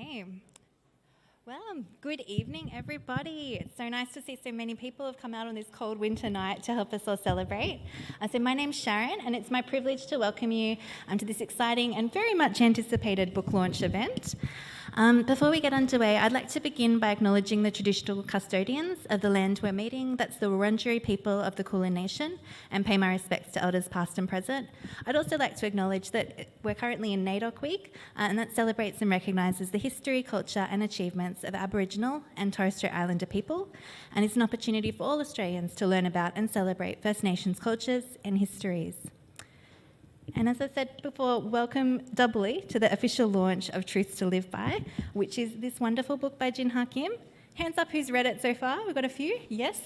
Okay. Well, good evening, everybody. It's so nice to see so many people have come out on this cold winter night to help us all celebrate. So my name's Sharon, and it's my privilege to welcome you to this exciting and very much anticipated book launch event. Before we get underway, I'd like to begin by acknowledging the traditional custodians of the land we're meeting, that's the Wurundjeri people of the Kulin Nation, and pay my respects to elders past and present. I'd also like to acknowledge that we're currently in NAIDOC Week, and that celebrates and recognises the history, culture and achievements of Aboriginal and Torres Strait Islander people, and it's an opportunity for all Australians to learn about and celebrate First Nations cultures and histories. And as I said before, welcome doubly to the official launch of Truths to Live By, which is this wonderful book by Jinha Kim. Hands up who's read it so far. We've got a few. Yes.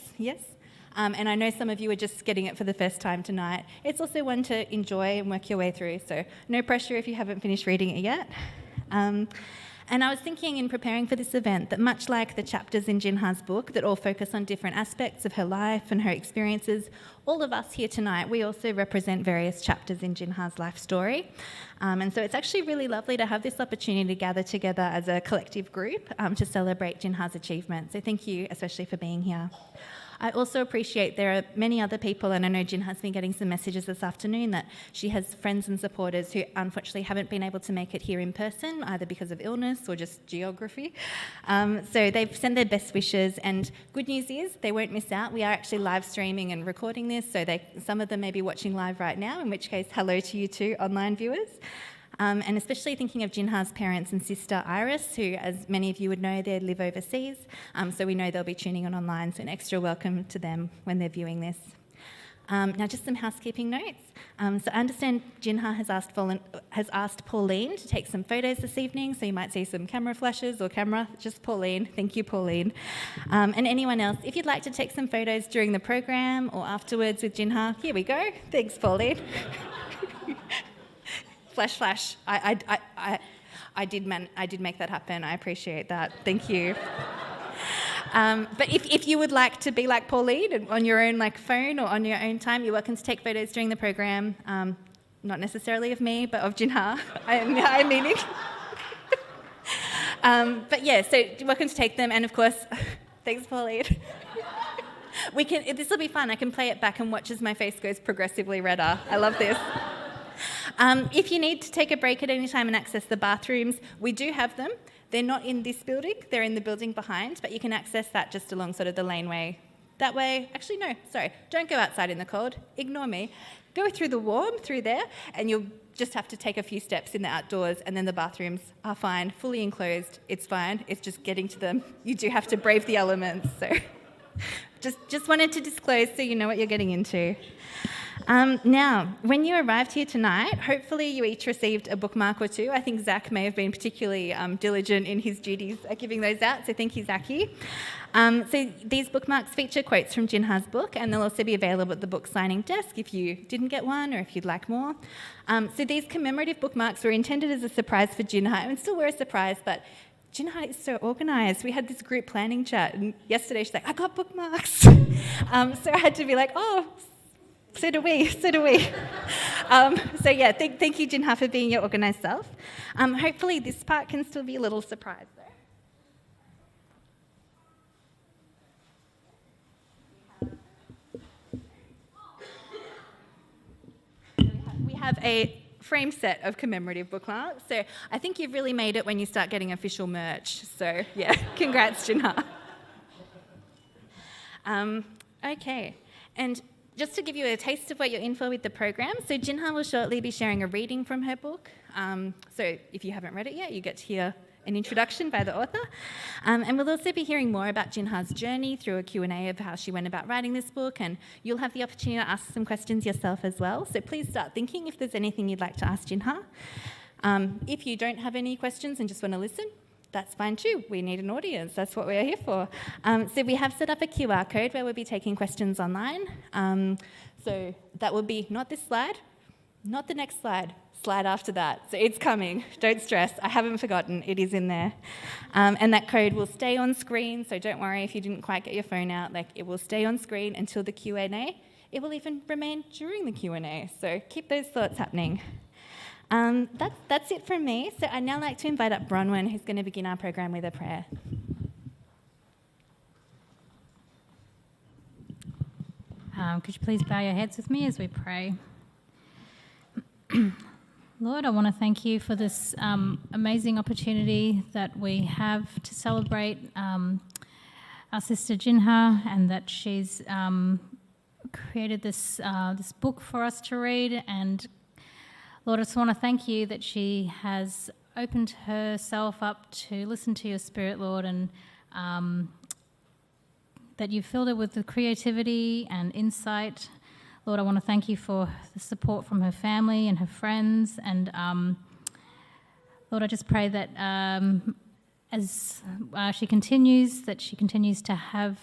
And I know some of you are just getting it for the first time tonight. It's also one to enjoy and work your way through, so no pressure if you haven't finished reading it yet. And I was thinking in preparing for this event that much like the chapters in Jinha's book that all focus on different aspects of her life and her experiences, all of us here tonight, we also represent various chapters in Jinha's life story. And so it's actually really lovely to have this opportunity to gather together as a collective group to celebrate Jinha's achievements. So thank you especially for being here. I also appreciate there are many other people, and I know Jinha's been getting some messages this afternoon that she has friends and supporters who unfortunately haven't been able to make it here in person, either because of illness or just geography. So they've sent their best wishes, and good news is they won't miss out. We are actually live streaming and recording this, so some of them may be watching live right now, in which case hello to you too, online viewers. And especially thinking of Jinha's parents and sister Iris, who, as many of you would know, they live overseas, so we know they'll be tuning in online, so an extra welcome to them when they're viewing this. Now, just some housekeeping notes. So I understand Jinha has asked Pauline to take some photos this evening, so you might see some camera flashes or just Pauline. Thank you, Pauline. And anyone else, if you'd like to take some photos during the program or afterwards with Jinha, here we go. Thanks, Pauline. Flash. I did make that happen. I appreciate that. Thank you. But if you would like to be like Pauline on your own phone or on your own time, you're welcome to take photos during the program. Not necessarily of me, but of Jinha. I'm meaning. But yeah, so you're welcome to take them. And of course, thanks, Pauline. This will be fun. I can play it back and watch as my face goes progressively redder. I love this. If you need to take a break at any time and access the bathrooms, we do have them. They're not in this building, they're in the building behind, but you can access that just along sort of the laneway. That way, actually no, sorry, don't go outside in the cold, ignore me. Go through the warm, through there, and you'll just have to take a few steps in the outdoors, and then the bathrooms are fine, fully enclosed, it's fine, it's just getting to them. You do have to brave the elements, so just wanted to disclose so you know what you're getting into. Now, when you arrived here tonight, hopefully you each received a bookmark or two. I think Zach may have been particularly diligent in his duties at giving those out, so thank you, Zachy. So these bookmarks feature quotes from Jinha's book, and they'll also be available at the book signing desk if you didn't get one or if you'd like more. So these commemorative bookmarks were intended as a surprise for Jinha, and still were a surprise, but Jinha is so organised. We had this group planning chat, and yesterday she's like, I got bookmarks. So I had to be like, oh, so do we. So yeah, thank you, Jinha, for being your organised self. Hopefully this part can still be a little surprise, though. We have a frame set of commemorative bookmarks, so I think you've really made it when you start getting official merch. So yeah, congrats, Jinha. Okay, and just to give you a taste of what you're in for with the program, so Jinha will shortly be sharing a reading from her book. So if you haven't read it yet, you get to hear an introduction by the author. And we'll also be hearing more about Jinha's journey through a Q&A of how she went about writing this book, and you'll have the opportunity to ask some questions yourself as well. So please start thinking if there's anything you'd like to ask Jinha. If you don't have any questions and just want to listen, that's fine too. We need an audience. That's what we're here for. So we have set up a QR code where we'll be taking questions online. So that will be not this slide, not the next slide after that. So it's coming. Don't stress. I haven't forgotten. It is in there. And that code will stay on screen. So don't worry if you didn't quite get your phone out. It will stay on screen until the Q&A. It will even remain during the Q&A. So keep those thoughts happening. That's it from me. So I'd now like to invite up Bronwyn, who's going to begin our program with a prayer. Could you please bow your heads with me as we pray? Lord, I want to thank you for this amazing opportunity that we have to celebrate our sister Jinha, and that she's created this book for us to read. And Lord, I just want to thank you that she has opened herself up to listen to your Spirit, Lord, and that you've filled her with the creativity and insight. Lord, I want to thank you for the support from her family and her friends. And Lord, I just pray that as she continues to have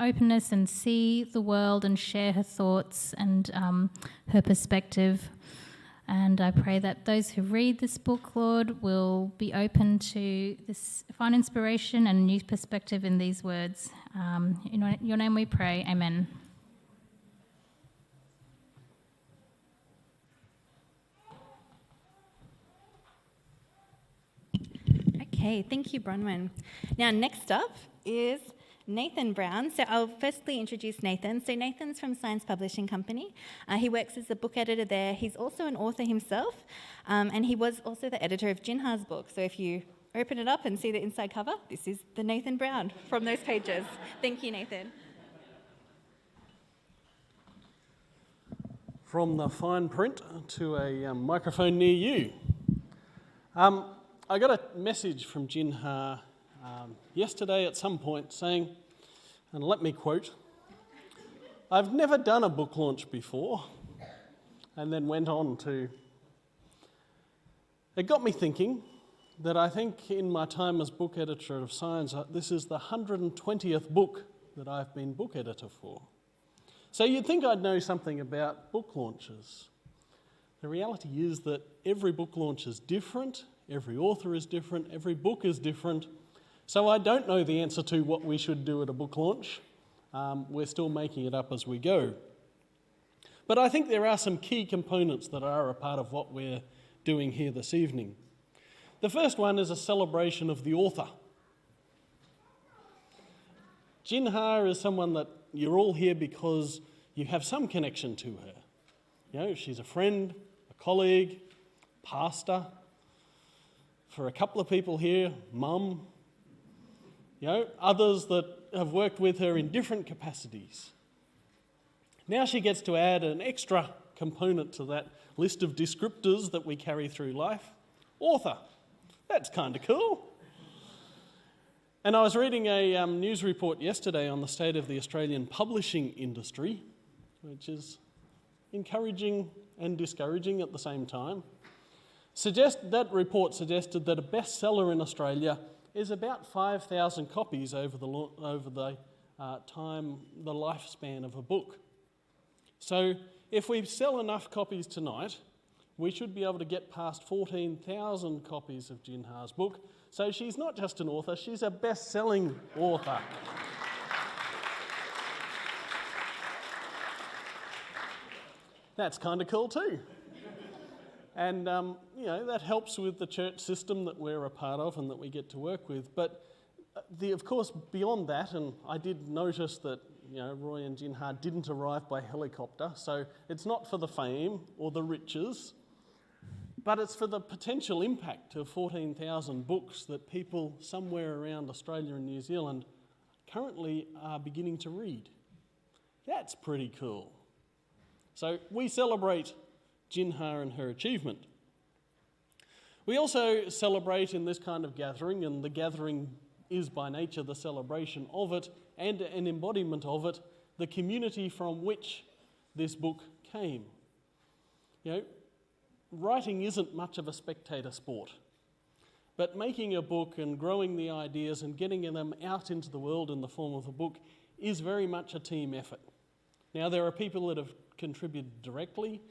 openness and see the world and share her thoughts and her perspective. And I pray that those who read this book, Lord, will be open to this, find inspiration and a new perspective in these words. In your name we pray, amen. Okay, thank you, Bronwyn. Now, next up is Nathan Brown. So I'll firstly introduce Nathan. So Nathan's from Science Publishing Company. He works as the book editor there. He's also an author himself, and he was also the editor of Jinha's book. So if you open it up and see the inside cover, this is the Nathan Brown from those pages. Thank you, Nathan. From the fine print to a microphone near you. I got a message from Jinha yesterday at some point saying, and let me quote, "I've never done a book launch before," and then went on to, it got me thinking that I think in my time as book editor of Science, this is the 120th book that I've been book editor for. So you'd think I'd know something about book launches. The reality is that every book launch is different, every author is different, every book is different. So I don't know the answer to what we should do at a book launch. We're still making it up as we go. But I think there are some key components that are a part of what we're doing here this evening. The first one is a celebration of the author. Jinha is someone that you're all here because you have some connection to her. You know, she's a friend, a colleague, pastor. For a couple of people here, mum. You know, others that have worked with her in different capacities. Now she gets to add an extra component to that list of descriptors that we carry through life. Author. That's kind of cool. And I was reading a news report yesterday on the state of the Australian publishing industry, which is encouraging and discouraging at the same time. That report suggested that a bestseller in Australia is about 5,000 copies over the lifespan of a book. So if we sell enough copies tonight, we should be able to get past 14,000 copies of Jinha's book. So she's not just an author, she's a best-selling author. That's kind of cool too. And, that helps with the church system that we're a part of and that we get to work with. But, of course, beyond that, and I did notice that, Roy and Jinha didn't arrive by helicopter, so it's not for the fame or the riches, but it's for the potential impact of 14,000 books that people somewhere around Australia and New Zealand currently are beginning to read. That's pretty cool. So we celebrate Jinha and her achievement. We also celebrate in this kind of gathering, and the gathering is by nature the celebration of it and an embodiment of it, the community from which this book came. Writing isn't much of a spectator sport, but making a book and growing the ideas and getting them out into the world in the form of a book is very much a team effort. Now, there are people that have contributed directly,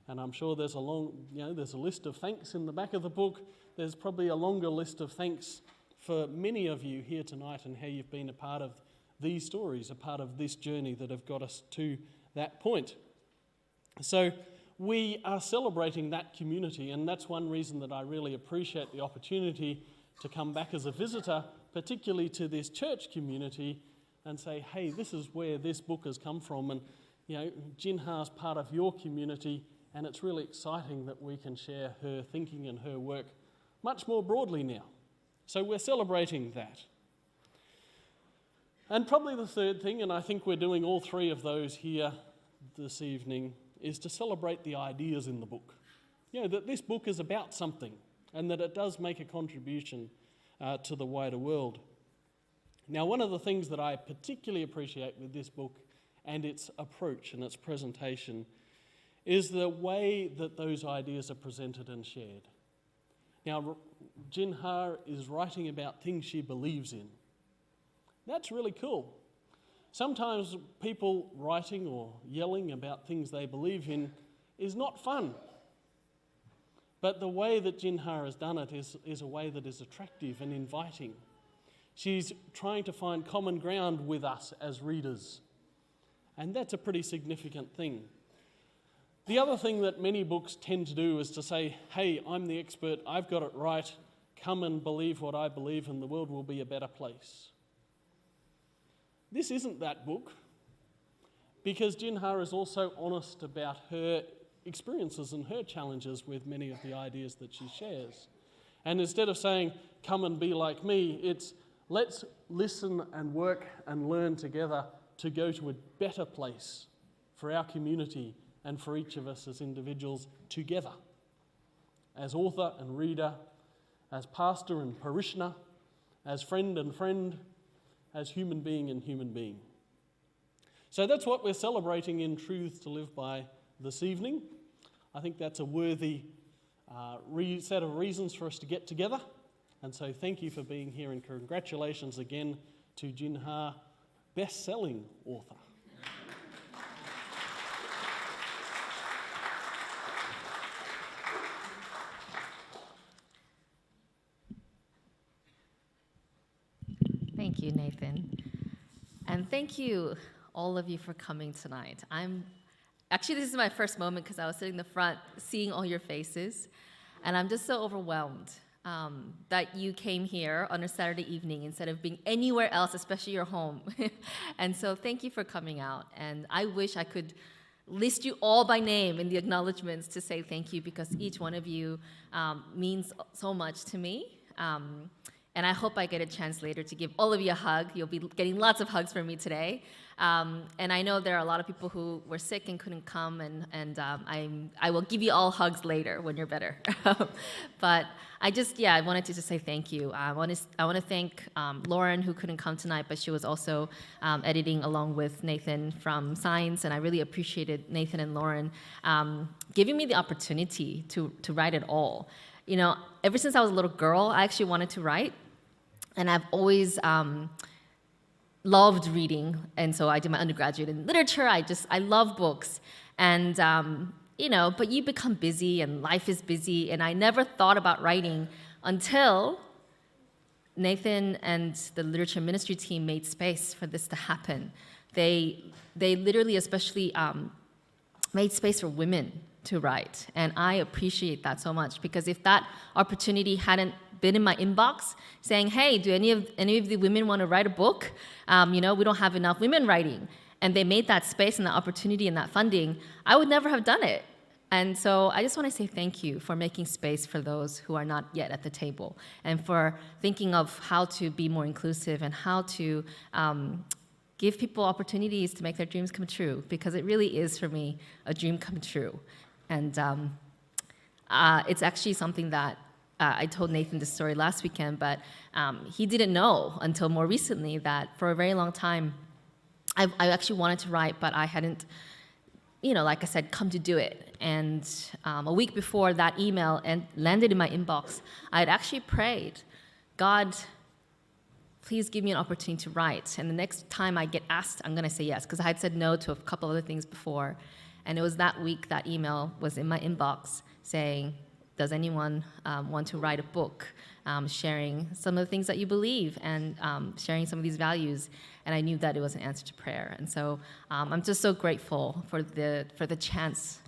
and I'm sure there's a list of thanks in the back of the book. There's probably a longer list of thanks for many of you here tonight and how you've been a part of these stories, a part of this journey that have got us to that point. So we are celebrating that community, and that's one reason that I really appreciate the opportunity to come back as a visitor, particularly to this church community, and say, hey, this is where this book has come from, and Jinha's part of your community, and it's really exciting that we can share her thinking and her work much more broadly now. So we're celebrating that. And probably the third thing, and I think we're doing all three of those here this evening, is to celebrate the ideas in the book. That this book is about something, and that it does make a contribution to the wider world. Now, one of the things that I particularly appreciate with this book and its approach and its presentation is the way that those ideas are presented and shared. Now, Jinha is writing about things she believes in. That's really cool. Sometimes people writing or yelling about things they believe in is not fun. But the way that Jinha has done it is a way that is attractive and inviting. She's trying to find common ground with us as readers. And that's a pretty significant thing. The other thing that many books tend to do is to say, hey, I'm the expert, I've got it right, come and believe what I believe and the world will be a better place. This isn't that book, because Jinha is also honest about her experiences and her challenges with many of the ideas that she shares. And instead of saying, come and be like me, it's let's listen and work and learn together to go to a better place for our community and for each of us as individuals together, as author and reader, as pastor and parishioner, as friend and friend, as human being and human being. So that's what we're celebrating in Truth to Live By this evening. I think that's a worthy set of reasons for us to get together. And so thank you for being here, and congratulations again to Jinha, best-selling author. Thank you, Nathan. And thank you, all of you, for coming tonight. Actually, this is my first moment because I was sitting in the front seeing all your faces, and I'm just so overwhelmed that you came here on a Saturday evening instead of being anywhere else, especially your home. And so thank you for coming out. And I wish I could list you all by name in the acknowledgements to say thank you, because each one of you means so much to me. And I hope I get a chance later to give all of you a hug. You'll be getting lots of hugs from me today. And I know there are a lot of people who were sick and couldn't come, and I will give you all hugs later when you're better. But I wanted to just say thank you. I want to thank Lauren, who couldn't come tonight, but she was also editing along with Nathan from Science, and I really appreciated Nathan and Lauren giving me the opportunity to write it all. Ever since I was a little girl, I actually wanted to write, and I've always loved reading, and so I did my undergraduate in literature. I love books, and but you become busy, and life is busy, and I never thought about writing until Nathan and the literature ministry team made space for this to happen. They literally, especially, made space for women to write, and I appreciate that so much, because if that opportunity hadn't been in my inbox saying, hey, do any of the women want to write a book? We don't have enough women writing, and they made that space and that opportunity and that funding, I would never have done it. And so I just want to say thank you for making space for those who are not yet at the table, and for thinking of how to be more inclusive and how to give people opportunities to make their dreams come true, because it really is, for me, a dream come true. And it's actually something that I told Nathan this story last weekend, but he didn't know until more recently that for a very long time, I actually wanted to write, but I hadn't, like I said, come to do it. And a week before that email landed in my inbox, I had actually prayed, God, please give me an opportunity to write. And the next time I get asked, I'm going to say yes, because I had said no to a couple other things before. And it was that week that email was in my inbox saying, does anyone want to write a book sharing some of the things that you believe and sharing some of these values? And I knew that it was an answer to prayer. And so I'm just so grateful for the chance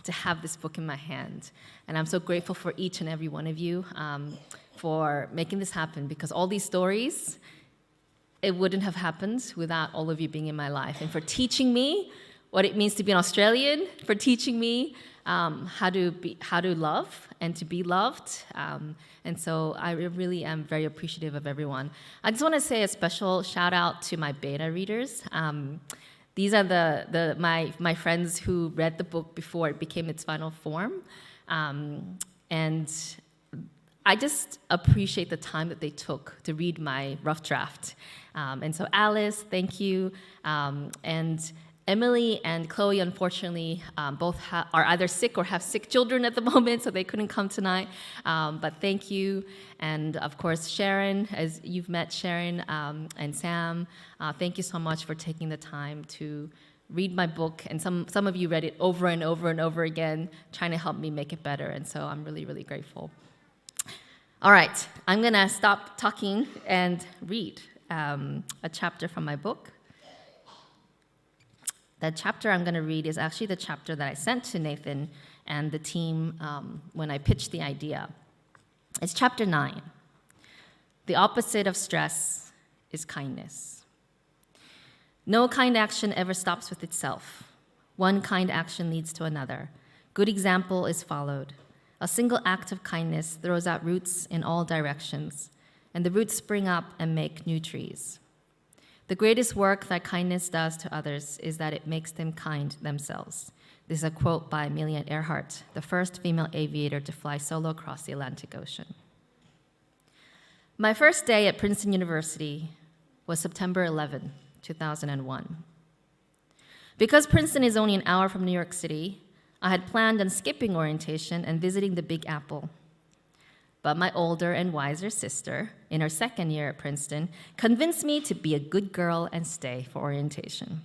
to have this book in my hand. And I'm so grateful for each and every one of you for making this happen, because all these stories, it wouldn't have happened without all of you being in my life, and for teaching me what it means to be an Australian, for teaching me how to love and to be loved. And so I really am very appreciative of everyone. I just want to say a special shout out to my beta readers. These are my friends who read the book before it became its final form. And I just appreciate the time that they took to read my rough draft. And so Alice, thank you. And Emily and Chloe, unfortunately, both are either sick or have sick children at the moment, so they couldn't come tonight. But thank you. And of course, Sharon, as you've met Sharon and Sam, thank you so much for taking the time to read my book. And some of you read it over and over and over again, trying to help me make it better. And so I'm really, really grateful. All right, I'm going to stop talking and read a chapter from my book. The chapter I'm going to read is actually the chapter that I sent to Nathan and the team when I pitched the idea. It's chapter 9. The opposite of stress is kindness. No kind action ever stops with itself. One kind action leads to another. Good example is followed. A single act of kindness throws out roots in all directions, and the roots spring up and make new trees. The greatest work that kindness does to others is that it makes them kind themselves. This is a quote by Amelia Earhart, the first female aviator to fly solo across the Atlantic Ocean. My first day at Princeton University was September 11, 2001. Because Princeton is only an hour from New York City, I had planned on skipping orientation and visiting the Big Apple. But my older and wiser sister, in her second year at Princeton, convinced me to be a good girl and stay for orientation.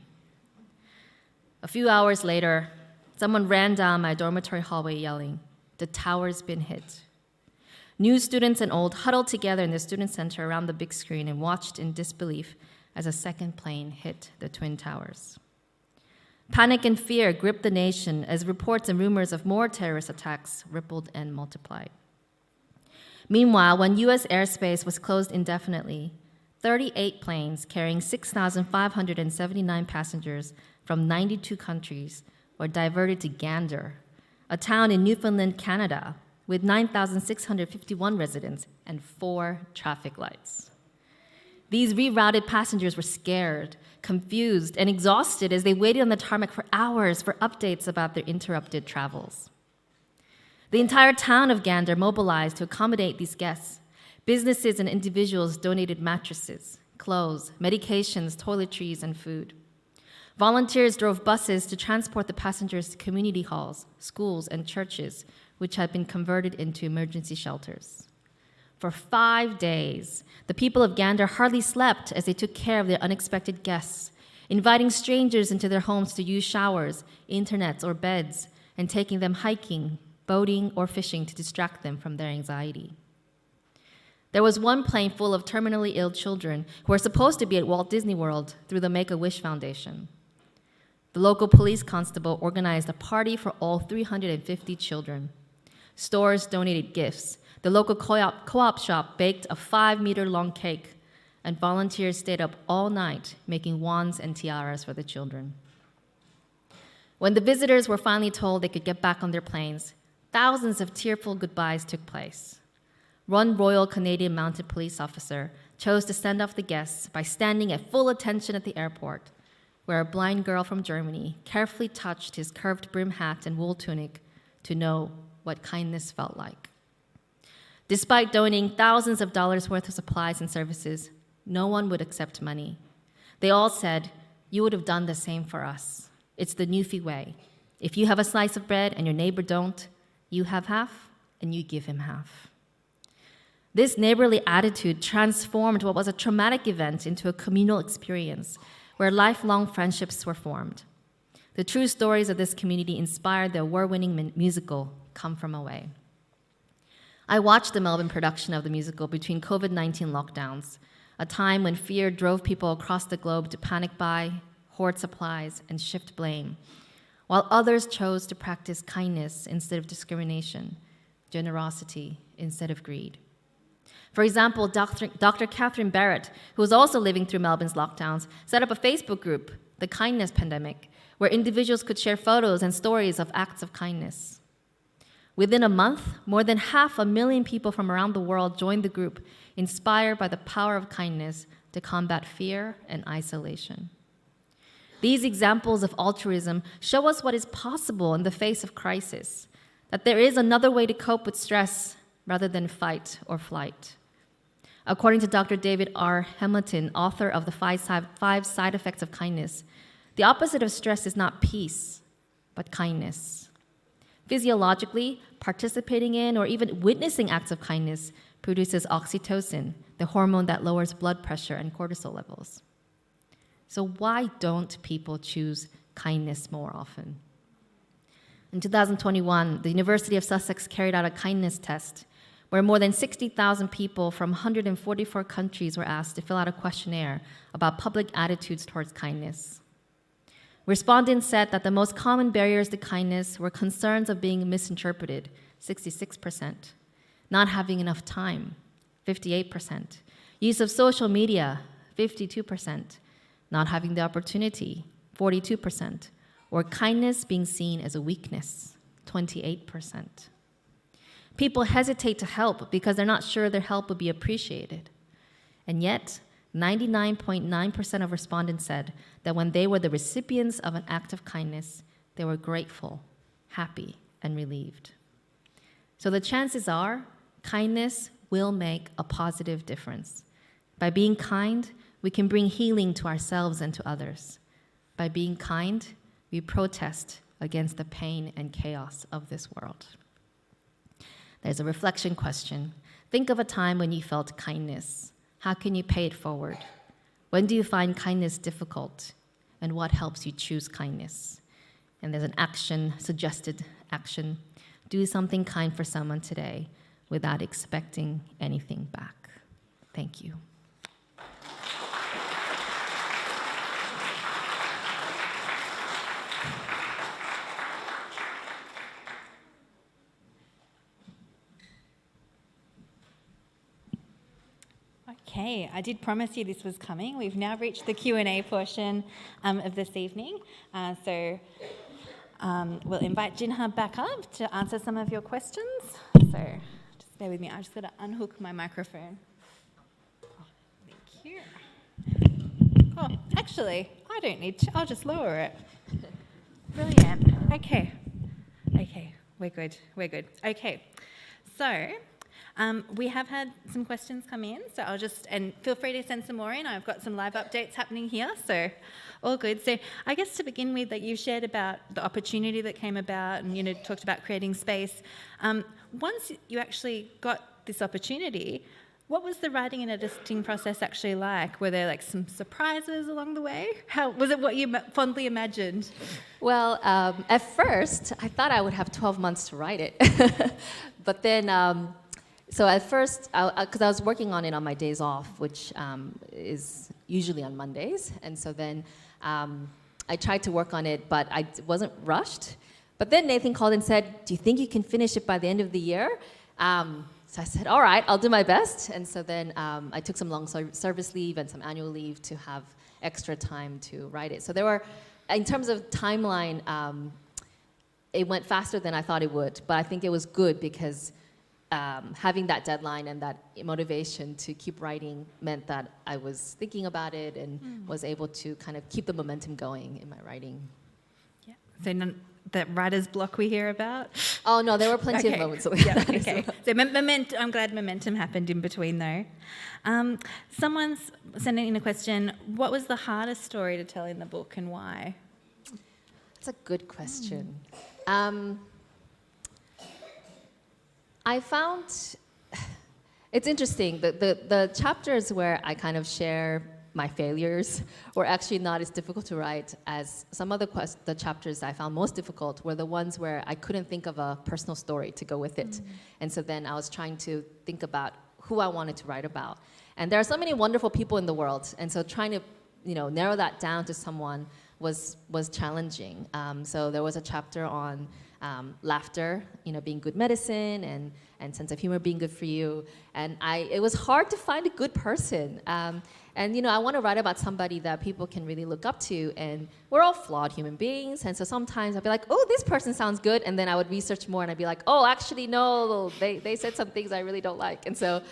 A few hours later, someone ran down my dormitory hallway yelling, "The tower's been hit." New students and old huddled together in the student center around the big screen and watched in disbelief as a second plane hit the Twin Towers. Panic and fear gripped the nation as reports and rumors of more terrorist attacks rippled and multiplied. Meanwhile, when U.S. airspace was closed indefinitely, 38 planes carrying 6,579 passengers from 92 countries were diverted to Gander, a town in Newfoundland, Canada, with 9,651 residents and 4 traffic lights. These rerouted passengers were scared, confused, and exhausted as they waited on the tarmac for hours for updates about their interrupted travels. The entire town of Gander mobilized to accommodate these guests. Businesses and individuals donated mattresses, clothes, medications, toiletries, and food. Volunteers drove buses to transport the passengers to community halls, schools, and churches, which had been converted into emergency shelters. For 5 days, the people of Gander hardly slept as they took care of their unexpected guests, inviting strangers into their homes to use showers, internets, or beds, and taking them hiking, boating, or fishing to distract them from their anxiety. There was one plane full of terminally ill children who were supposed to be at Walt Disney World through the Make-A-Wish Foundation. The local police constable organized a party for all 350 children. Stores donated gifts. The local co-op shop baked a 5-meter-long cake, and volunteers stayed up all night making wands and tiaras for the children. When the visitors were finally told they could get back on their planes, thousands of tearful goodbyes took place. One Royal Canadian Mounted Police officer chose to send off the guests by standing at full attention at the airport, where a blind girl from Germany carefully touched his curved brim hat and wool tunic to know what kindness felt like. Despite donating thousands of dollars worth of supplies and services, no one would accept money. They all said, "You would have done the same for us. It's the Newfie way. If you have a slice of bread and your neighbor don't, you have half and you give him half." This neighborly attitude transformed what was a traumatic event into a communal experience where lifelong friendships were formed. The true stories of this community inspired the award-winning musical, Come From Away. I watched the Melbourne production of the musical between COVID-19 lockdowns, a time when fear drove people across the globe to panic buy, hoard supplies, and shift blame, while others chose to practice kindness instead of discrimination, generosity instead of greed. For example, Dr. Catherine Barrett, who was also living through Melbourne's lockdowns, set up a Facebook group, The Kindness Pandemic, where individuals could share photos and stories of acts of kindness. Within a month, more than 500,000 people from around the world joined the group, inspired by the power of kindness to combat fear and isolation. These examples of altruism show us what is possible in the face of crisis, that there is another way to cope with stress rather than fight or flight. According to Dr. David R. Hamilton, author of The 5 Side Effects of Kindness, the opposite of stress is not peace, but kindness. Physiologically, participating in or even witnessing acts of kindness produces oxytocin, the hormone that lowers blood pressure and cortisol levels. So why don't people choose kindness more often? In 2021, the University of Sussex carried out a kindness test where more than 60,000 people from 144 countries were asked to fill out a questionnaire about public attitudes towards kindness. Respondents said that the most common barriers to kindness were concerns of being misinterpreted, 66%, not having enough time, 58%, use of social media, 52%, not having the opportunity, 42%, or kindness being seen as a weakness, 28%. People hesitate to help because they're not sure their help would be appreciated. And yet, 99.9% of respondents said that when they were the recipients of an act of kindness, they were grateful, happy, and relieved. So the chances are, kindness will make a positive difference. By being kind, we can bring healing to ourselves and to others. By being kind, we protest against the pain and chaos of this world. There's a reflection question. Think of a time when you felt kindness. How can you pay it forward? When do you find kindness difficult? And what helps you choose kindness? And there's an action, suggested action. Do something kind for someone today without expecting anything back. Thank you. Okay, I did promise you this was coming. We've now reached the Q&A portion of this evening. So we'll invite Jinha back up to answer some of your questions. So just bear with me. I've just got to unhook my microphone. Thank you. Oh, actually, I don't need to. I'll just lower it. Brilliant. Okay, we're good. Okay, so we have had some questions come in, so and feel free to send some more in. I've got some live updates happening here, so all good. So I guess to begin with, that you shared about the opportunity that came about and, talked about creating space. Once you actually got this opportunity, what was the writing and editing process actually like? Were there some surprises along the way? How was it what you fondly imagined? Well, at first, I thought I would have 12 months to write it. But then, so at first, because I was working on it on my days off, which is usually on Mondays. And so then I tried to work on it, but I wasn't rushed. But then Nathan called and said, "Do you think you can finish it by the end of the year?" So I said, "All right, I'll do my best." And so then I took some long service leave and some annual leave to have extra time to write it. So there were, in terms of timeline, it went faster than I thought it would. But I think it was good because having that deadline and that motivation to keep writing meant that I was thinking about it and was able to kind of keep the momentum going in my writing. Yeah. So that writer's block we hear about? Oh, no, there were plenty of moments. Yeah, okay. So I'm glad momentum happened in between, though. Someone's sending in a question. What was the hardest story to tell in the book and why? That's a good question. I found it's interesting. The chapters where I kind of share my failures were actually not as difficult to write as some of the chapters I found most difficult were the ones where I couldn't think of a personal story to go with it. And so then I was trying to think about who I wanted to write about. And there are so many wonderful people in the world, and so trying to narrow that down to someone was challenging. So there was a chapter on laughter, being good medicine, and sense of humor being good for you. And it was hard to find a good person. And I want to write about somebody that people can really look up to, and we're all flawed human beings. And so sometimes I'd be like, oh, this person sounds good, and then I would research more, and I'd be like, oh, actually no, they said some things I really don't like. And so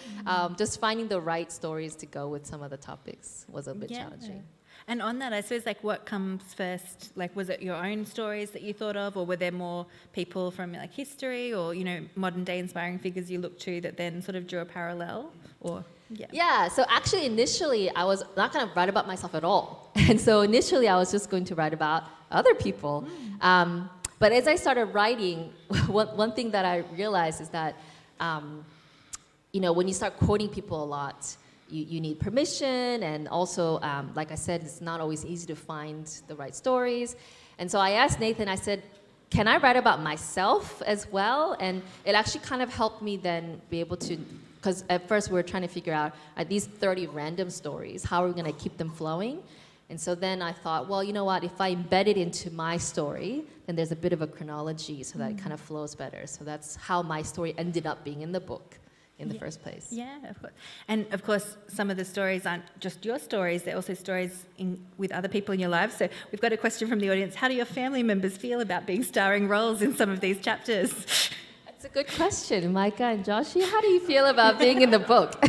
just finding the right stories to go with some of the topics was a bit challenging. And on that, I suppose, like, what comes first? Like, was it your own stories that you thought of, or were there more people from, like, history or, modern day inspiring figures you looked to that then sort of drew a parallel? Or Yeah, so actually initially I was not going to write about myself at all. And so initially I was just going to write about other people. But as I started writing, one thing that I realized is that, when you start quoting people a lot, you need permission, and also, like I said, it's not always easy to find the right stories. And so I asked Nathan, I said, can I write about myself as well? And it actually kind of helped me then be able to, because at first we were trying to figure out, are these 30 random stories, how are we going to keep them flowing? And so then I thought, well, you know what, if I embed it into my story, then there's a bit of a chronology so that it kind of flows better. So that's how my story ended up being in the book in the first place. Yeah, of course. And of course, some of the stories aren't just your stories, they're also stories with other people in your lives. So we've got a question from the audience. How do your family members feel about being starring roles in some of these chapters? That's a good question. Micah and Joshi, how do you feel about being in the book?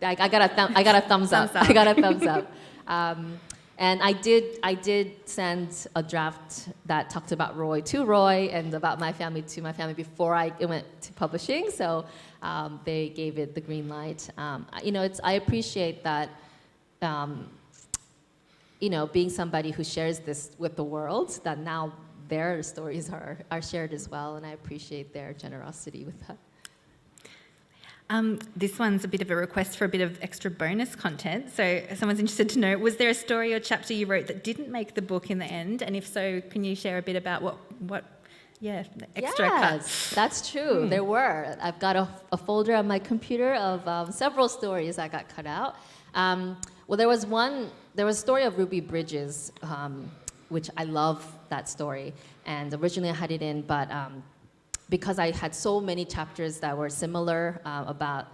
I got a thumbs up. I got a thumbs up. And I did send a draft that talked about Roy to Roy and about my family to my family before I went to publishing. So they gave it the green light. I appreciate that. Being somebody who shares this with the world, that now their stories are shared as well, and I appreciate their generosity with that. This one's a bit of a request for a bit of extra bonus content. So someone's interested to know, was there a story or chapter you wrote that didn't make the book in the end? And if so, can you share a bit about what the extra cuts? That's true. There were. I've got a folder on my computer of several stories that got cut out. There was a story of Ruby Bridges, which I love that story. And originally I had it in, but because I had so many chapters that were similar about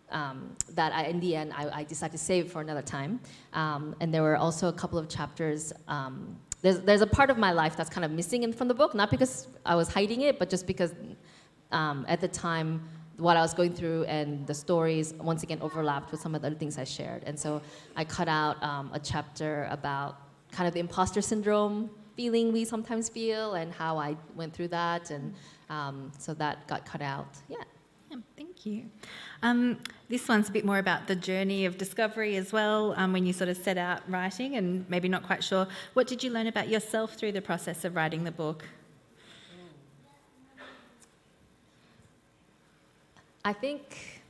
in the end, I decided to save it for another time. And there were also a couple of chapters. There's a part of my life that's kind of missing from the book, not because I was hiding it, but just because at the time, what I was going through and the stories, once again, overlapped with some of the other things I shared. And so I cut out a chapter about kind of the imposter syndrome feeling we sometimes feel and how I went through that. And so that got cut out. Yeah, thank you. This one's a bit more about the journey of discovery as well, when you sort of set out writing and maybe not quite sure. What did you learn about yourself through the process of writing the book? I think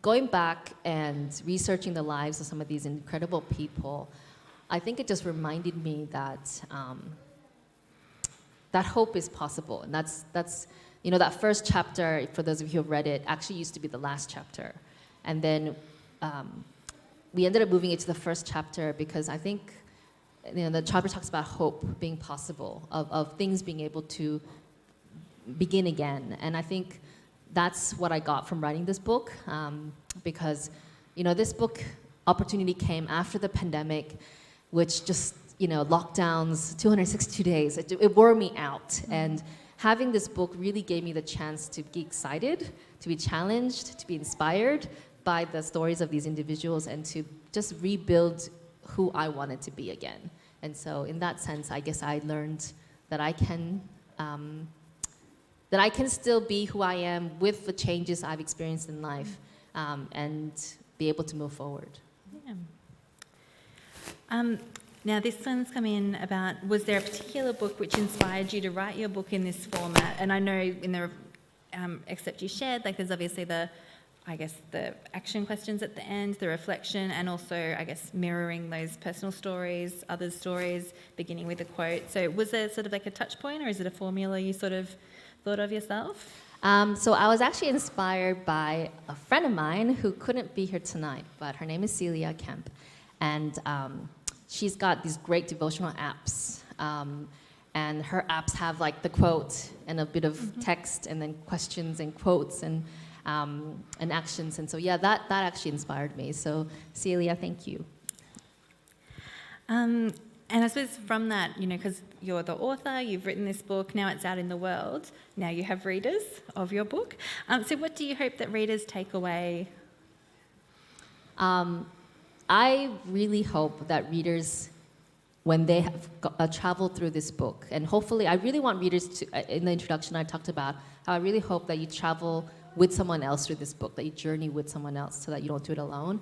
going back and researching the lives of some of these incredible people, I think it just reminded me that that hope is possible. And that's that first chapter, for those of you who have read it, actually used to be the last chapter. And then we ended up moving it to the first chapter because I think the chapter talks about hope being possible, of things being able to begin again. And I think that's what I got from writing this book, because this book opportunity came after the pandemic, which just lockdowns, 262 days, it wore me out. And having this book really gave me the chance to be excited, to be challenged, to be inspired by the stories of these individuals, and to just rebuild who I wanted to be again. And so in that sense, I guess I learned that I can still be who I am with the changes I've experienced in life, and be able to move forward. Yeah. Now, this one's come in about, was there a particular book which inspired you to write your book in this format? And I know in the excerpt you shared, there's obviously the action questions at the end, the reflection, and also, mirroring those personal stories, others' stories, beginning with a quote. So was there sort of like a touch point, or is it a formula you sort of thought of yourself? So I was actually inspired by a friend of mine who couldn't be here tonight, but her name is Jinha Kim. and she's got these great devotional apps. And her apps have like the quote and a bit of text, and then questions and quotes and actions. And so yeah, that actually inspired me. So Celia, thank you. And I suppose from that, because you're the author, you've written this book, now it's out in the world, now you have readers of your book. So what do you hope that readers take away? I really hope that readers, when they have traveled through this book, and hopefully I really want readers to, in the introduction I talked about, how I really hope that you travel with someone else through this book, that you journey with someone else so that you don't do it alone.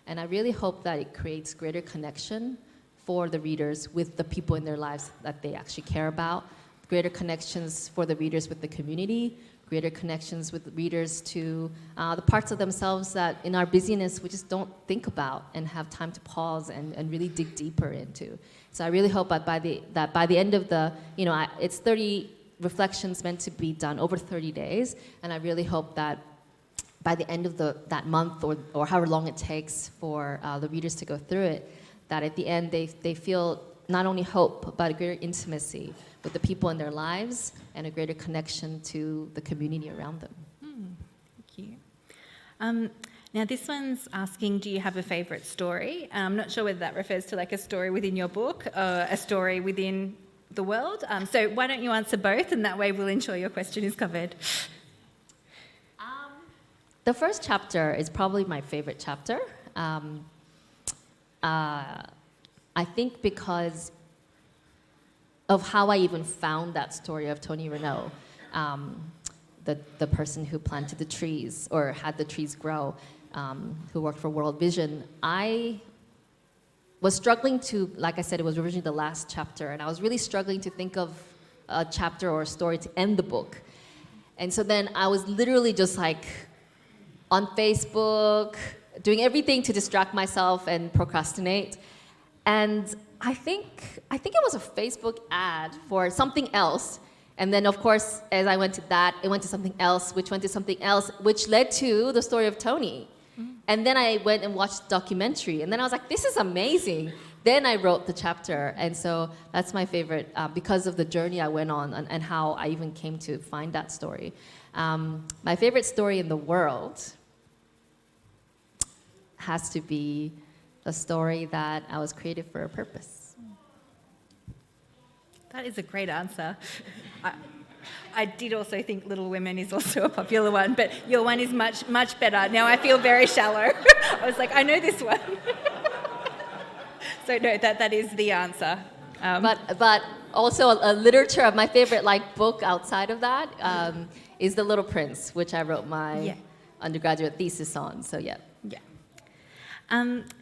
And I really hope that it creates greater connection for the readers with the people in their lives that they actually care about, greater connections for the readers with the community, greater connections with the readers to the parts of themselves that in our busyness we just don't think about and have time to pause and really dig deeper into. So I really hope that by the end of the, it's 30 reflections meant to be done over 30 days, and I really hope that by the end of that month or however long it takes for the readers to go through it, that at the end they feel not only hope, but a greater intimacy with the people in their lives and a greater connection to the community around them. Thank you. Now this one's asking, do you have a favourite story? I'm not sure whether that refers to like a story within your book or a story within the world. So why don't you answer both, and that way we'll ensure your question is covered. The first chapter is probably my favorite chapter. I think because of how I even found that story of Tony Renault, the person who planted the trees or had the trees grow, who worked for World Vision. I was struggling to, like I said, it was originally the last chapter, and I was really struggling to think of a chapter or a story to end the book. And so then I was literally just like on Facebook, doing everything to distract myself and procrastinate. And I think it was a Facebook ad for something else. And then, of course, as I went to that, it went to something else, which went to something else, which led to the story of Tony. And then I went and watched the documentary. And then I was like, this is amazing. Then I wrote the chapter. And so that's my favorite because of the journey I went on and how I even came to find that story. My favorite story in the world has to be a story that I was created for a purpose. That is a great answer. I did also think Little Women is also a popular one, but your one is much, much better. Now I feel very shallow. I was like, I know this one. So no, that is the answer. But also a literature of my favorite book outside of that is The Little Prince, which I wrote my undergraduate thesis on. So yeah. Yeah.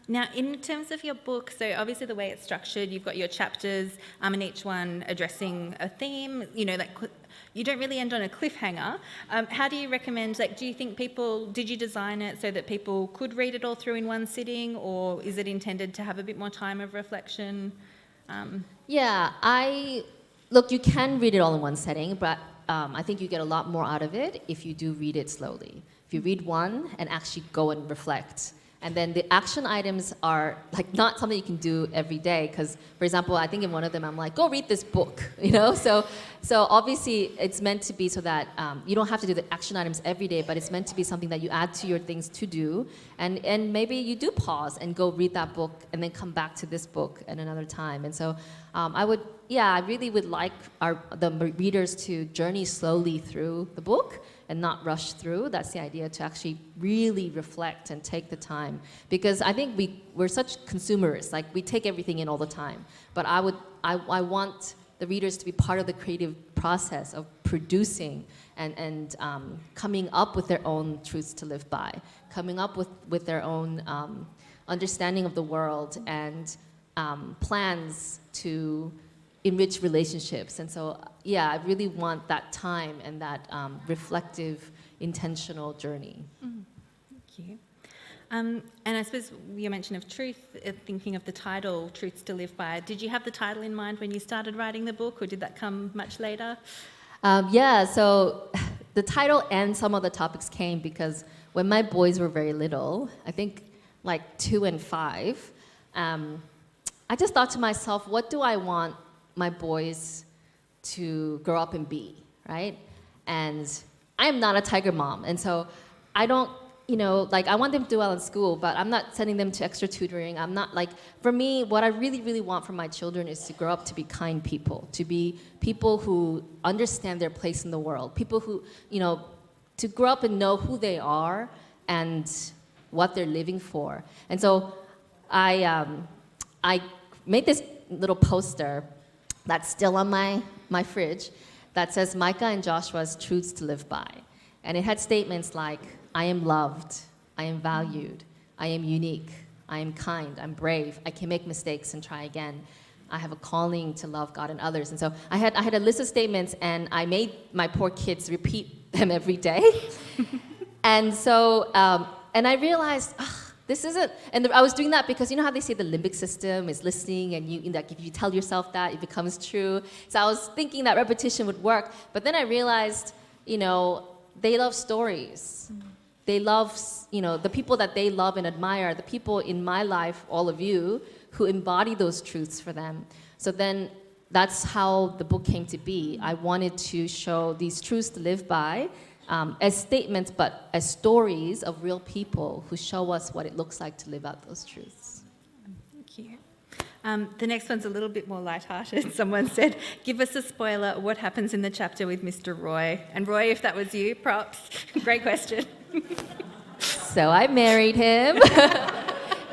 Now, in terms of your book, so obviously the way it's structured, you've got your chapters, and each one addressing a theme. You don't really end on a cliffhanger. How do you recommend? Do you think did you design it so that people could read it all through in one sitting, or is it intended to have a bit more time of reflection? Look, you can read it all in one setting, but I think you get a lot more out of it if you do read it slowly. If you read one and actually go and reflect. And then the action items are not something you can do every day, because, for example, I think in one of them I'm like, go read this book, So obviously it's meant to be so that you don't have to do the action items every day, but it's meant to be something that you add to your things to do, and maybe you do pause and go read that book and then come back to this book at another time. And so I really would like the readers to journey slowly through the book and not rush through. That's the idea, to actually really reflect and take the time. Because I think we're such consumerists, we take everything in all the time. But I want the readers to be part of the creative process of producing and coming up with their own truths to live by, coming up with their own understanding of the world and plans to enrich relationships. And so, I really want that time and that reflective, intentional journey. Thank you. And I suppose your mention of truth, thinking of the title, Truths to Live By, did you have the title in mind when you started writing the book, or did that come much later? So the title and some of the topics came because when my boys were very little, I think 2 and 5, I just thought to myself, what do I want my boys to grow up and be, right? And I am not a tiger mom, and so I don't, I want them to do well in school, but I'm not sending them to extra tutoring. I'm not for me, what I really, really want from my children is to grow up to be kind people, to be people who understand their place in the world, people who, to grow up and know who they are and what they're living for. And so I made this little poster that's still on my fridge that says Micah and Joshua's Truths to Live By. And it had statements like, I am loved, I am valued, I am unique, I am kind, I'm brave, I can make mistakes and try again. I have a calling to love God and others. And so I had a list of statements, and I made my poor kids repeat them every day. And so, and I realized, this isn't, and I was doing that because you know how they say the limbic system is listening, and if you tell yourself that, it becomes true. So I was thinking that repetition would work, but then I realized, they love stories. They love, the people that they love and admire, the people in my life, all of you, who embody those truths for them. So then that's how the book came to be. I wanted to show these truths to live by, as statements, but as stories of real people who show us what it looks like to live out those truths. Thank you. The next one's a little bit more lighthearted. Someone said, give us a spoiler, what happens in the chapter with Mr. Roy? And Roy, if that was you, props. Great question. So I married him.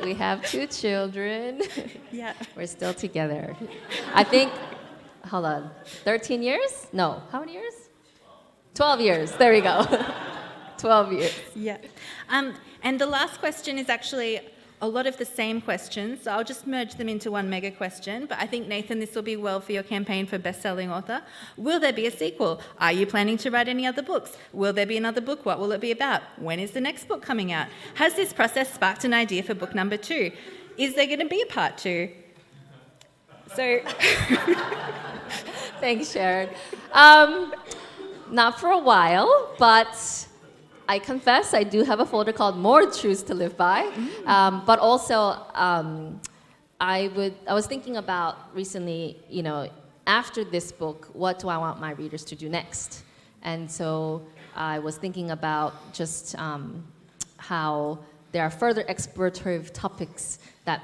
We have 2 children. Yeah. We're still together. I think, hold on, 13 years? No, how many years? 12 years, there we go. 12 years. Yeah. And the last question is actually a lot of the same questions, so I'll just merge them into one mega question. But I think, Nathan, this will be well for your campaign for best-selling author. Will there be a sequel? Are you planning to write any other books? Will there be another book? What will it be about? When is the next book coming out? Has this process sparked an idea for book number 2? Is there going to be a part 2? So... Thanks, Sharon. Not for a while, but I confess I do have a folder called More Truths to Live By. But also, I was thinking about recently, after this book, what do I want my readers to do next? And so I was thinking about just how there are further explorative topics that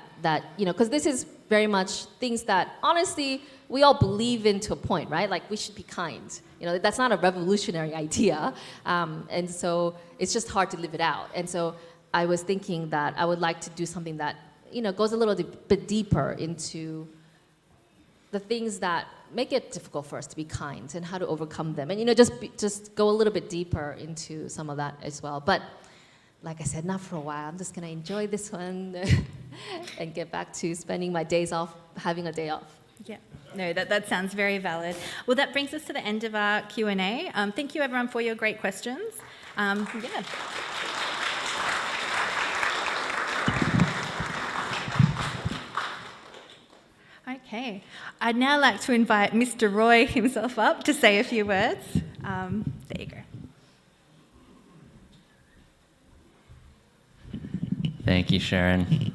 because this is very much things that, honestly, we all believe in to a point, right? Like, we should be kind. That's not a revolutionary idea. And so it's just hard to live it out. And so I was thinking that I would like to do something that, goes a little bit deeper into the things that make it difficult for us to be kind and how to overcome them. And, just go a little bit deeper into some of that as well. But like I said, not for a while. I'm just going to enjoy this one and get back to spending my days off, having a day off. Yeah, no, that sounds very valid. Well, that brings us to the end of our Q&A. Thank you, everyone, for your great questions. Yeah. Okay, I'd now like to invite Mr. Roy himself up to say a few words. There you go. Thank you, Sharon.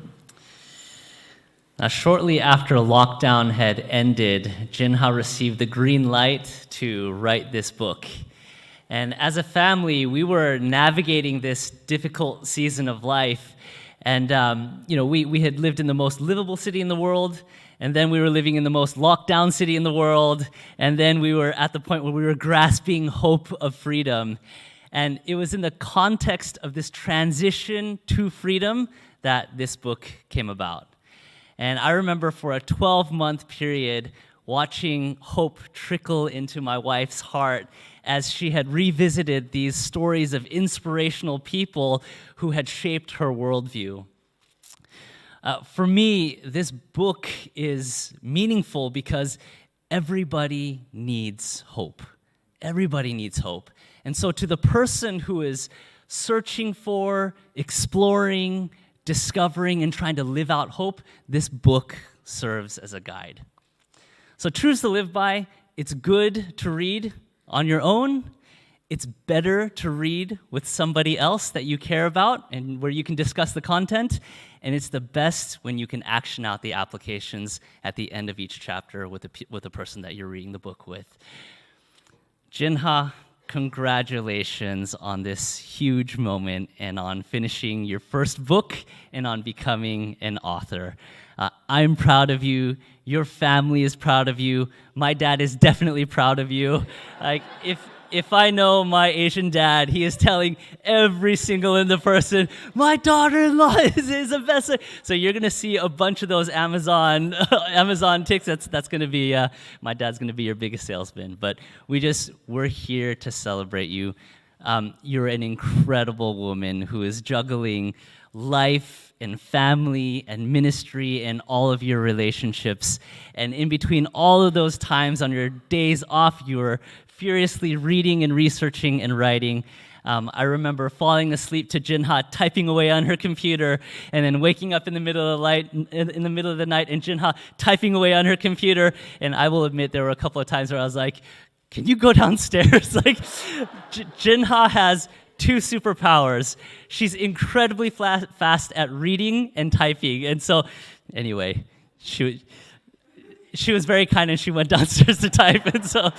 Shortly after lockdown had ended, Jinha received the green light to write this book. And as a family, we were navigating this difficult season of life. And, we had lived in the most livable city in the world, and then we were living in the most locked-down city in the world, and then we were at the point where we were grasping hope of freedom. And it was in the context of this transition to freedom that this book came about. And I remember for a 12-month period watching hope trickle into my wife's heart as she had revisited these stories of inspirational people who had shaped her worldview. For me, this book is meaningful because everybody needs hope. Everybody needs hope. And so to the person who is searching for, exploring, discovering, and trying to live out hope, this book serves as a guide. So Truths to Live By, it's good to read on your own. It's better to read with somebody else that you care about and where you can discuss the content. And it's the best when you can action out the applications at the end of each chapter with the person that you're reading the book with. Jinha, congratulations on this huge moment and on finishing your first book and on becoming an author. I'm proud of you. Your family is proud of you. My dad is definitely proud of you. Like, if I know my Asian dad, he is telling every single other person, my daughter-in-law is a bestseller. So you're going to see a bunch of those Amazon ticks. That's going to be, my dad's going to be your biggest salesman. But we're here to celebrate you. You're an incredible woman who is juggling life and family and ministry and all of your relationships. And in between all of those times on your days off, you're furiously reading and researching and writing. I remember falling asleep to Jinha typing away on her computer, and then waking up in the middle of the night, and Jinha typing away on her computer. And I will admit there were a couple of times where I was like, "Can you go downstairs?" Like, Jinha has two superpowers. She's incredibly fast at reading and typing, and so anyway, she was very kind and she went downstairs to type. And so,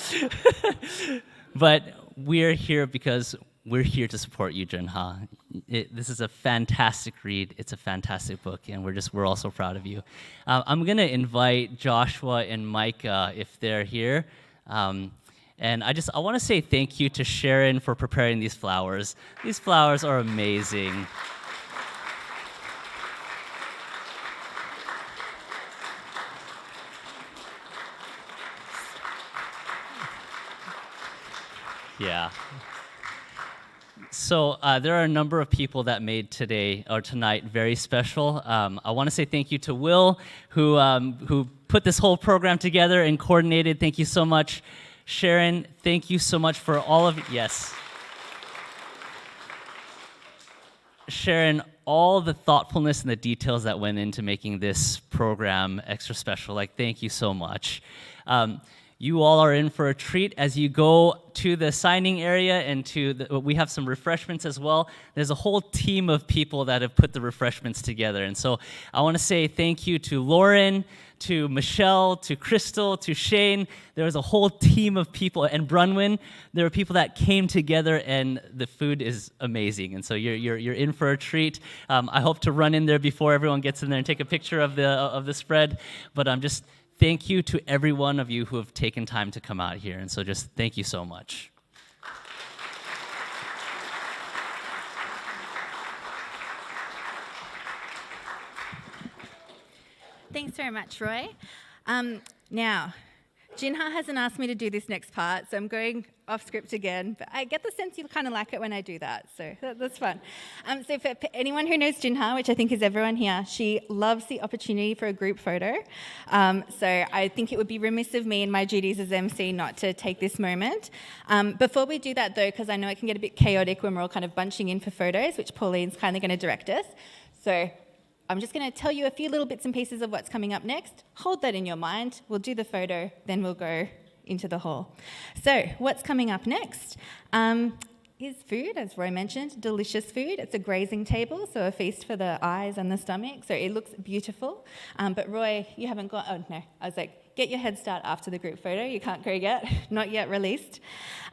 but we're here because we're here to support you, Jinha. This is a fantastic read. It's a fantastic book, and we're also proud of you. I'm gonna invite Joshua and Micah if they're here. And I want to say thank you to Sharon for preparing these flowers. These flowers are amazing. Yeah. So there are a number of people that made today or tonight very special. I want to say thank you to Will, who put this whole program together and coordinated. Thank you so much. Sharon, thank you so much for all of yes. Sharon, all the thoughtfulness and the details that went into making this program extra special. Like, thank you so much. You all are in for a treat as you go to the signing area and we have some refreshments as well. There's a whole team of people that have put the refreshments together. And so I want to say thank you to Lauren, to Michelle, to Crystal, to Shane. There was a whole team of people, and Brunwyn. There were people that came together, and the food is amazing. And so you're in for a treat. I hope to run in there before everyone gets in there and take a picture of the spread. But I'm just thank you to every one of you who have taken time to come out here. And so just thank you so much. Thanks very much, Roy. Now, Jinha hasn't asked me to do this next part, so I'm going off script again, but I get the sense you kind of like it when I do that, so that's fun. So for anyone who knows Jinha, which I think is everyone here, she loves the opportunity for a group photo. So I think it would be remiss of me in my duties as MC not to take this moment. Before we do that though, because I know it can get a bit chaotic when we're all kind of bunching in for photos, which Pauline's kind of going to direct us. So I'm just going to tell you a few little bits and pieces of what's coming up next. Hold that in your mind. We'll do the photo, then we'll go into the hall. So what's coming up next is food, as Roy mentioned, delicious food. It's a grazing table, so a feast for the eyes and the stomach. So it looks beautiful. But Roy, you haven't got, oh no, I was like, get your head start after the group photo. You can't go yet, not yet released.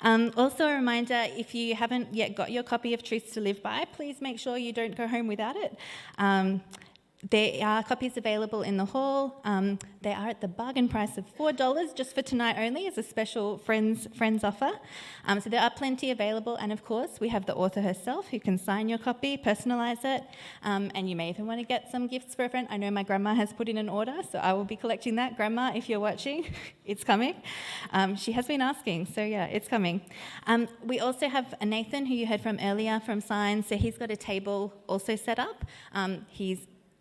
Also a reminder, if you haven't yet got your copy of Truths to Live By, please make sure you don't go home without it. There are copies available in the hall. They are at the bargain price of $4 just for tonight only as a special friends offer. So there are plenty available, and of course we have the author herself who can sign your copy, personalise it, and you may even want to get some gifts for a friend. I know my grandma has put in an order, so I will be collecting that. Grandma, if you're watching, it's coming. She has been asking, so yeah, it's coming. We also have Nathan, who you heard from earlier from Signs, so he's got a table also set up. He's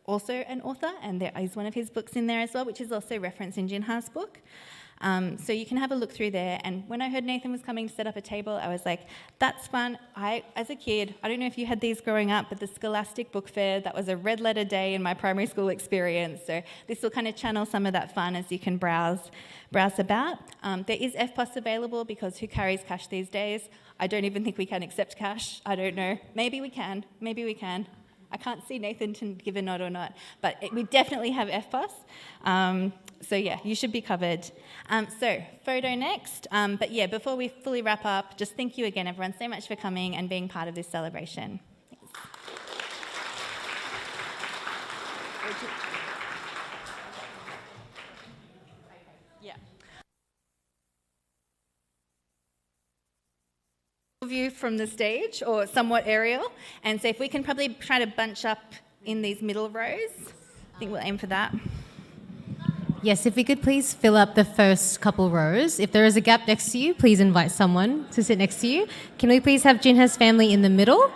also an author, and there is one of his books in there as well, which is also referenced in Jinha's book. So you can have a look through there. And when I heard Nathan was coming to set up a table, I was like, that's fun. As a kid, I don't know if you had these growing up, but the Scholastic Book Fair, that was a red letter day in my primary school experience. So this will kind of channel some of that fun as you can browse about. There is FPOS available because who carries cash these days? I don't even think we can accept cash. I don't know. Maybe we can. I can't see Nathan to give a nod or not, but we definitely have FPOS. So yeah, you should be covered. So photo next. But yeah, before we fully wrap up, just thank you again, everyone, so much for coming and being part of this celebration. Thanks. Yeah. View from the stage, or somewhat aerial, and so if we can probably try to bunch up in these middle rows, I think we'll aim for that. Yes, if we could please fill up the first couple rows. If there is a gap next to you, please invite someone to sit next to you. Can we please have Jinha's family in the middle?